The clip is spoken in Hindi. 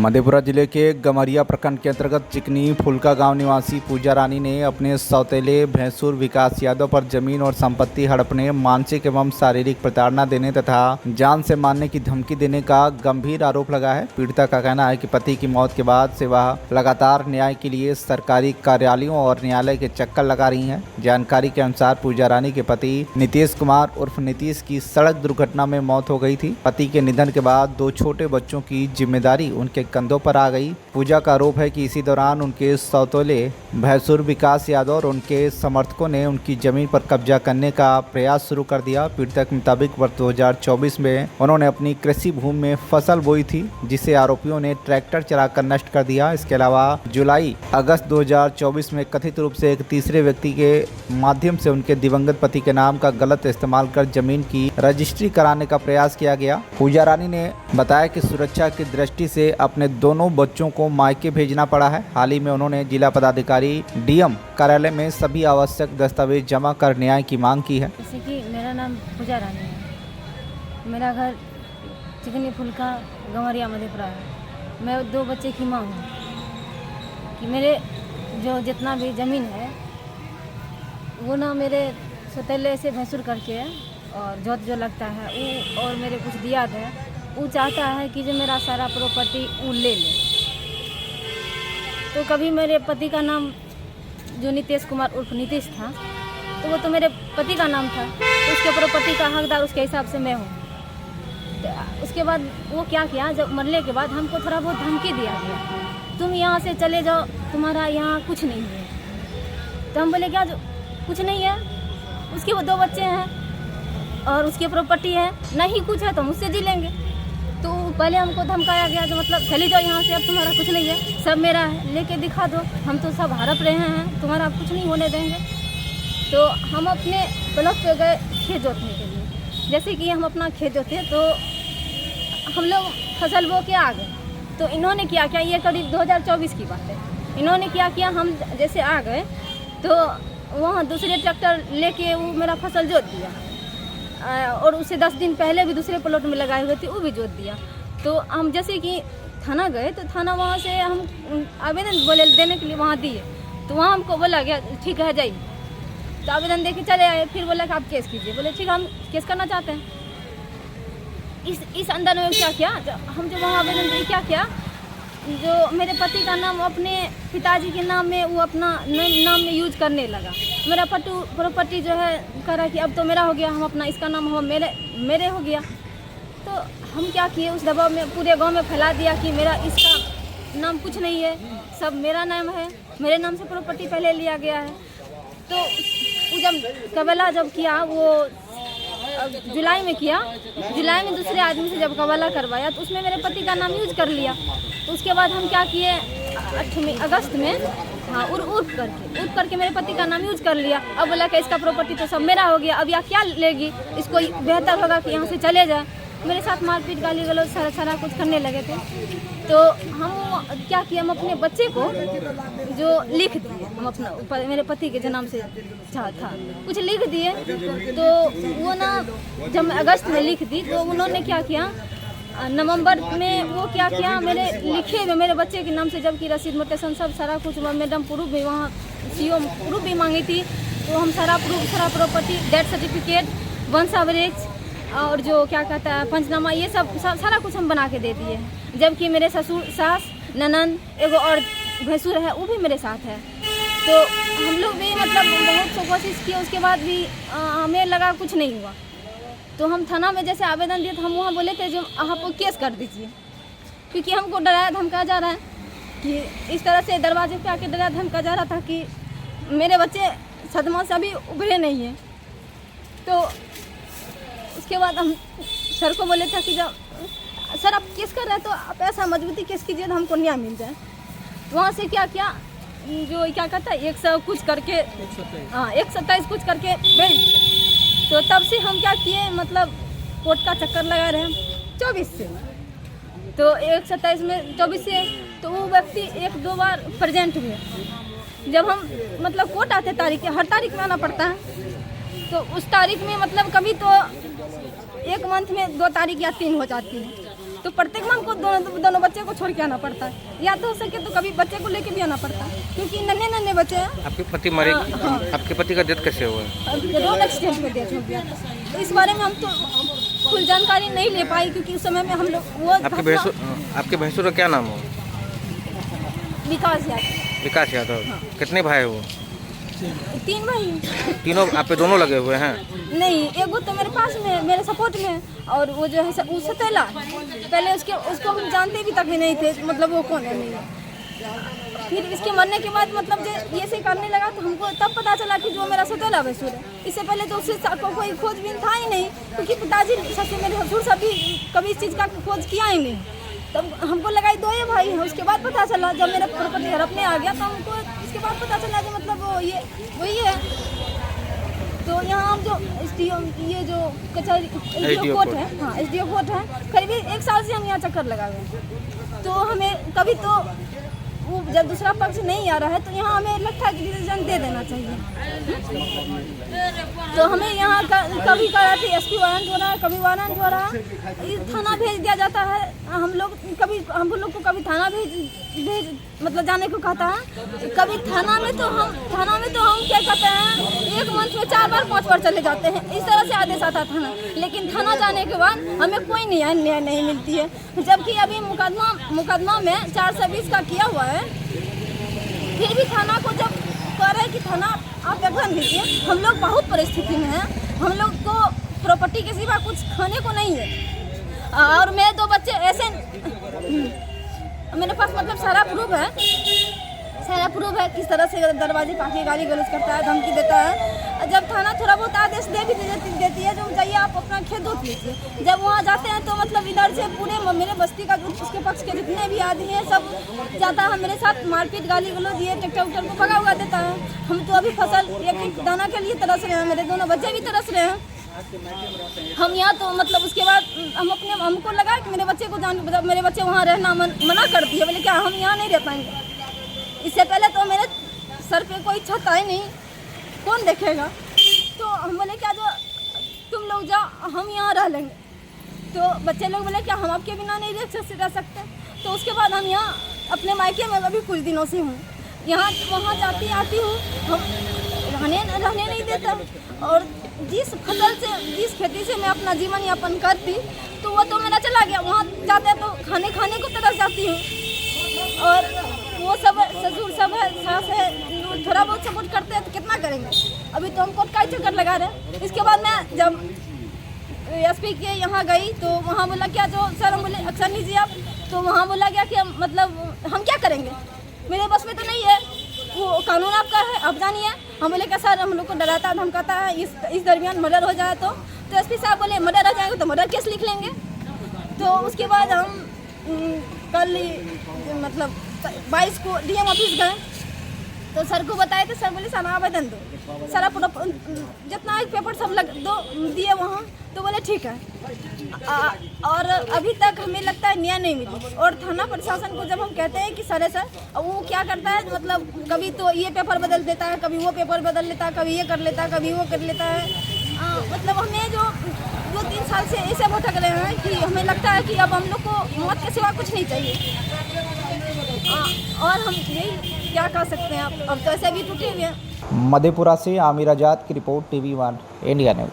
मधेपुरा जिले के गमरिया प्रखंड के अंतर्गत चिकनी फुलका गांव निवासी पूजा रानी ने अपने सौतेले भैंसुर विकास यादव पर जमीन और संपत्ति हड़पने, मानसिक एवं शारीरिक प्रताड़ना देने तथा जान से मारने की धमकी देने का गंभीर आरोप लगा है। पीड़िता का कहना है कि पति की मौत के बाद से वह लगातार न्याय के लिए सरकारी कार्यालयों और न्यायालय के चक्कर लगा रही है। जानकारी के अनुसार पूजा रानी के पति नीतीश कुमार उर्फ नीतीश की सड़क दुर्घटना में मौत हो गई थी। पति के निधन के बाद 2 छोटे बच्चों की जिम्मेदारी उनके कंधों पर आ गई। पूजा का आरोप है कि इसी दौरान उनके सौतेले भैंसुर विकास यादव और उनके समर्थकों ने उनकी जमीन पर कब्जा करने का प्रयास शुरू कर दिया। पीड़िता के मुताबिक वर्ष 2024 में उन्होंने अपनी कृषि भूमि में फसल बोई थी, जिसे आरोपियों ने ट्रैक्टर चलाकर नष्ट कर दिया। इसके अलावा जुलाई अगस्त 2024 में कथित रूप से एक तीसरे व्यक्ति के माध्यम से उनके दिवंगत पति के नाम का गलत इस्तेमाल कर जमीन की रजिस्ट्री कराने का प्रयास किया गया। पूजा रानी ने बताया कि सुरक्षा की दृष्टि से अपने दोनों बच्चों को मायके भेजना पड़ा है। हाल ही में उन्होंने जिला पदाधिकारी डीएम कार्यालय में सभी आवश्यक दस्तावेज जमा कर न्याय की मांग की है। जैसे कि मेरा नाम पूजा रानी है, मेरा घर चिकनी फुलका गमरिया मधेपुरा है। मैं 2 बच्चे की माँ हूँ कि मेरे जो जितना भी ज़मीन है वो ना मेरे सौतेले से भैंसुर करके है और जोत जो लगता है वो और मेरे कुछ दिया है, वो चाहता है कि जो मेरा सारा प्रॉपर्टी वो ले ले। तो कभी मेरे पति का नाम जो नीतीश कुमार उर्फ नीतीश था, तो वो तो मेरे पति का नाम था, तो उसके प्रॉपर्टी का हकदार उसके हिसाब से मैं हूँ। तो उसके बाद वो क्या किया, जब मरने के बाद हमको थोड़ा बहुत धमकी दिया गया, तुम यहाँ से चले जाओ, तुम्हारा यहाँ कुछ नहीं है। तो हम बोले क्या जो कुछ नहीं है, उसके वो 2 बच्चे हैं और उसकी प्रॉपर्टी है, नहीं कुछ है तो हम उससे जी लेंगे। तो पहले हमको धमकाया गया, जो मतलब चली जाओ यहाँ से, अब तुम्हारा कुछ नहीं है, सब मेरा है, लेके दिखा दो, हम तो सब हड़प रहे हैं, तुम्हारा कुछ नहीं होने देंगे। तो हम अपने ब्लॉक पे गए खेत जोतने के लिए। जैसे कि हम अपना खेत जोते तो हम लोग फसल बो के आ गए। तो इन्होंने क्या किया, ये करीब 2024 की बात है, इन्होंने क्या किया, हम जैसे आ गए तो वहाँ दूसरे ट्रैक्टर लेके वो मेरा फसल जोत दिया और उससे 10 दिन पहले भी दूसरे प्लॉट में लगाए हुए थे, वो भी जोत दिया। तो हम जैसे कि थाना गए तो थाना वहाँ से हम आवेदन बोले देने के लिए वहाँ दिए, तो वहाँ हमको बोला गया ठीक है जाइए। तो आवेदन दे के चले आए, फिर बोला कि आप केस कीजिए। बोले ठीक, हम केस करना चाहते हैं। इस अंदर में क्या किया, हम जो वहाँ आवेदन दिए क्या किया, जो मेरे पति का नाम अपने पिताजी के नाम में वो अपना नाम में यूज करने लगा। मेरा प्रॉपर्टी जो है कह रहा कि अब तो मेरा हो गया, हम अपना इसका नाम हो मेरे हो गया। तो हम क्या किए, उस दबाव में पूरे गांव में फैला दिया कि मेरा इसका नाम कुछ नहीं है, सब मेरा नाम है, मेरे नाम से प्रॉपर्टी पहले लिया गया है। तो जब कबला जब किया, वो जुलाई में किया, जुलाई में दूसरे आदमी से जब कबला करवाया तो उसमें मेरे पति का नाम यूज कर लिया। तो उसके बाद हम क्या किए, 8 अगस्त में हाँ उर्फ करके मेरे पति का नाम यूज कर लिया। अब बोला कि इसका प्रॉपर्टी तो सब मेरा हो गया, अब यह क्या लेगी, इसको बेहतर होगा कि यहाँ से चले जाए। मेरे साथ मारपीट गाली गलौज सारा कुछ करने लगे थे। तो हम क्या किए, हम अपने बच्चे को जो लिख दिए, हम अपना मेरे पति के जन्म से था कुछ लिख दिए। तो वो ना जब मैं अगस्त में लिख दी तो उन्होंने क्या किया, नवंबर में वो क्या किया, मेरे लिखे हुए मेरे बच्चे के नाम से, जबकि रसीद मोटेशन सब सारा कुछ, मैडम प्रूफ भी वहाँ सीओ प्रूफ भी मांगी थी, तो हम सारा प्रॉपर्टी, डेथ सर्टिफिकेट, वंश एवरेज और जो क्या कहता है पंचनामा, ये सब सारा कुछ हम बना के दे दिए। जबकि मेरे ससुर, सास, ननद, एगो और भैंसुर है, वो भी मेरे साथ है। तो हम लोग भी मतलब बहुत कोशिश किए, उसके बाद भी हमें लगा कुछ नहीं हुआ। तो हम थाना में जैसे आवेदन दिए तो हम वहाँ बोले थे जो आप केस कर दीजिए, क्योंकि हमको डराया धमकाया जा रहा है कि इस तरह से दरवाजे पे आके डराया धमकाया जा रहा था कि मेरे बच्चे सदमा से अभी उभरे नहीं हैं। तो उसके बाद हम सर को बोले था कि जब सर आप केस कर रहे हैं तो आप ऐसा मजबूती केस कीजिए तो हमको न्याय मिल जाए। वहाँ से क्या किया, जो क्या कहता है 100 कुछ करके, हाँ 127 कुछ करके भेज दिया। तो तब से हम क्या किए, मतलब कोर्ट का चक्कर लगा रहे हैं 24 से, तो 127 में 24 से तो वो व्यक्ति 1-2 बार प्रेजेंट हुए। जब हम मतलब कोर्ट आते तारीख, हर तारीख में आना पड़ता है, तो उस तारीख में मतलब कभी तो 1 मंथ में 2 तारीख या 3 हो जाती है। तो प्रत्येक माह को दोनों बच्चे को छोड़ के आना पड़ता है, या तो हो सके तो कभी बच्चे को लेके भी आना पड़ता है, क्योंकि नन्हे नन्हे बच्चे हैं। आपके पति मरे? हाँ। आपके पति का डेथ कैसे हुआ है? रोड एक्सीडेंट में डेथ हो गया। तो इस बारे में हम तो फुल जानकारी नहीं ले पाई, क्योंकि उस समय में हम लोग वो आपके भैंसुर का क्या नाम हो? विकास यादव। विकास यादव। कितने भाई हो? 3 भाई। तीनों आप पे दोनों लगे हुए हैं? नहीं, एगो तो मेरे पास में, मेरे सपोर्ट में, और वो जो है वो सतेला, पहले उसको हम जानते भी तक ही नहीं थे, मतलब वो कौन है नहीं है। फिर इसके मरने के बाद मतलब ये से करने लगा, तो हमको तब पता चला कि जो मेरा सतेला भैंसुर है। इससे पहले तो उससे कोई खोजबीन था ही नहीं, क्योंकि पिताजी सबसे मेरे ससुर सभी कभी इस चीज़ का खोज किया ही नहीं। तब हमको लगा 2 ही भाई हैं। उसके बाद पता चला, जब मेरा प्रॉपर्टी हड़पने आ गया, तो हमको इसके बाद पता चला कि मतलब वो ये वही है। तो यहाँ हम जो ये जो कचहरी SDO कोर्ट है, हाँ SDO कोर्ट है, करीब 1 साल से हम यहाँ चक्कर लगा हुए हैं। तो हमें कभी तो वो जब दूसरा पक्ष नहीं आ रहा है, तो यहाँ हमें लगता है कि डिसीजन दे देना चाहिए। तो हमें यहाँ कभी करा थी SP वारंट हो रहा है, कभी वारंट हो रहा है, थाना भेज दिया जाता है। हम लोग को कभी थाना भेज मतलब जाने को कहता है। कभी थाना में तो हम क्या कहते हैं, 1 मंथ में 4 बार 5 बार चले जाते हैं। इस तरह से आदेश आता थाना, लेकिन थाना जाने के बाद हमें कोई न्याय नहीं मिलती है। जबकि अभी मुकदमा में 420 का किया हुआ है, फिर भी थाना को जब कह रहे हैं कि थाना आप एक्शन लीजिए, हम लोग बहुत परिस्थिति में हैं। हम लोग को प्रॉपर्टी के सिवा कुछ खाने को नहीं है, और मेरे 2 बच्चे ऐसे, मेरे पास मतलब सारा प्रूफ है किस तरह से दरवाजे पाके गाली गलौज करता है, धमकी देता है। जब थाना थोड़ा बहुत आदेश देती है, जो जाइए आप अपना खेत जोत लीजिए। जब वहाँ जाते हैं तो मतलब इधर से पूरे मेरे बस्ती का उसके पक्ष के जितने भी आदमी हैं सब जाता है मेरे साथ, मारपीट गाली गलौज दिए, ट्रैक्टर उक्टर को भगा हुआ देता है। हम तो अभी फसल एक दाना के लिए तरस रहे हैं, मेरे दोनों बच्चे भी तरस रहे हैं। हम यहाँ तो मतलब उसके बाद हमको लगा कि मेरे बच्चे वहाँ रहना मना कर दिए। बोले क्या हम यहाँ नहीं रह पाएंगे? इससे पहले तो मेरे सर पे कोई छत आई नहीं, कौन देखेगा? तो हम बोले क्या जो तुम लोग जाओ, हम यहाँ रह लेंगे। तो बच्चे लोग बोले क्या हम आपके बिना नहीं रह सकते? तो उसके बाद हम यहाँ अपने मायके में अभी कुछ दिनों से हूँ, यहाँ वहाँ आती हूँ, हम रहने नहीं देता। और जिस खेती से मैं अपना जीवन यापन करती, तो वो तो मेरा चला गया। वहाँ जाते तो खाने को तरस जाती हूँ, और वो सब ससुर सब है, सास है, थोड़ा बहुत सपोर्ट करते हैं तो कितना करेंगे? अभी तो हम कोर्ट का ही चक्कर लगा रहे हैं। इसके बाद मैं जब SP के यहाँ गई, तो वहाँ बोला क्या जो सर, हम बोले एक्शन लीजिए आप। तो वहाँ बोला गया कि हम क्या करेंगे, मेरे बस में तो नहीं है, वो कानून आपका है, आप जानिए। हम बोले क्या सर, हम लोग को डराता धमकाता है, इस दरमियान मर्डर हो जाए तो SP साहब बोले मर्डर हो जाएगा तो मर्डर केस लिख लेंगे। तो उसके बाद हम कल मतलब 22 को DM ऑफिस गए, तो सर को बताए थे। सर बोले सर आवेदन दो, सारा पूरा जितना पेपर सब दो दिए वहाँ। तो बोले ठीक है। और अभी तक हमें लगता है न्याय नहीं मिली। और थाना प्रशासन को जब हम कहते हैं कि सर वो क्या करता है, मतलब कभी तो ये पेपर बदल देता है, कभी वो पेपर बदल लेता है, कभी ये कर लेता है, कभी वो कर लेता है। मतलब हमें जो 2-3 साल से ऐसे भटक रहे हैं कि हमें लगता है कि अब हम लोग को मौत के सिवा कुछ नहीं चाहिए। और हम यही क्या कर सकते हैं, अब तो ऐसे भी टूटे हुए हैं। मधेपुरा से आमिर आजाद की रिपोर्ट, TV1 इंडिया न्यूज।